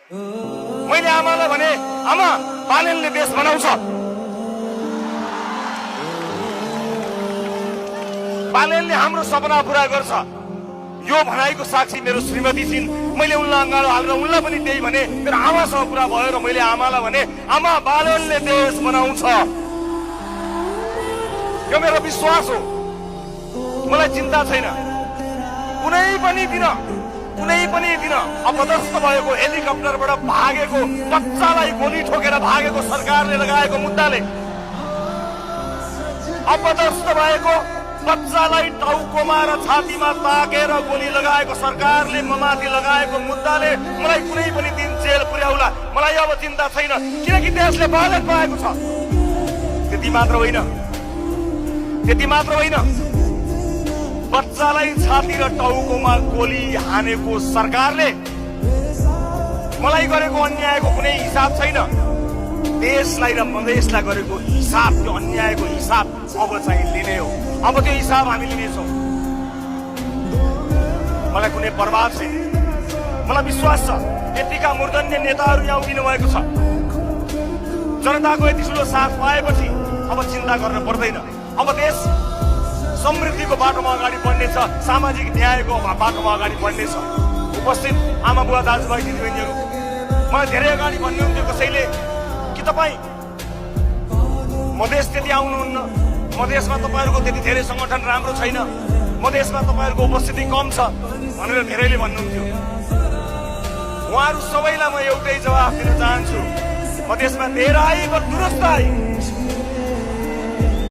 मैले आमालाई भने, आमा बालेनले देश बनाउँछ। बालेनले हाम्रो सपना पूरा गर्छ। यो भनाइको साक्षी मेरो श्रीमती छिन्। मैले उनलाई अँगालो हालेर उनलाई पनि त्यही भने, मेरो आमासँग कुरा भयो र मैले आमालाई भने, आमा बालेनले देश बनाउँछ। यो मेरो विश्वास हो। मलाई चिन्ता छैन। कुनै पनि दिन अपदस्थ भएको हेलिकप्टरबाट भागेको बच्चालाई गोली ठोकेर भागेको सरकारले लगाएको मुद्दाले, अपदस्थ भएको बच्चालाई टाउकोमा र छातीमा ताकेर गोली लगाएको सरकारले ममाथि लगाएको मुद्दाले मलाई कुनै पनि दिन जेल पुर्याउला। मलाई अब चिन्ता छैन, किनकि देशले बालक पाएको छ। त्यति मात्र होइन, बच्चालाई छाती र टाउकोमा गोली हानेको सरकारले मलाई गरेको अन्यायको कुनै हिसाब छैन। देशलाई र मधेसलाई गरेको हिसाब, त्यो अन्यायको हिसाब अब चाहिँ लिने हो। अब त्यो हिसाब हामी लिनेछौँ। मलाई कुनै परवाह छैन। मलाई विश्वास छ यतिका मूर्धन्य नेताहरू यहाँ उभिनु भएको छ। जनताको यति ठुलो साथ पाएपछि अब चिन्ता गर्न पर्दैन। अब देश समृद्धिको बाटोमा अगाडि बढ्नेछ, सामाजिक न्यायको बाटोमा अगाडि बढ्नेछ। उपस्थित आमा बुवा दाजुभाइ दिदीबहिनीहरू, मलाई धेरै अगाडि भन्नुहुन्थ्यो कसैले कि तपाईँ मधेस त्यति आउनुहुन्न, मधेसमा तपाईँहरूको त्यति धेरै संगठन राम्रो छैन, मधेसमा तपाईँहरूको उपस्थिति कम छ भनेर धेरैले भन्नुहुन्थ्यो। उहाँहरू सबैलाई म एउटै जवाफ दिन चाहन्छु, मधेसमा धेर आई व दुरुस्त आई।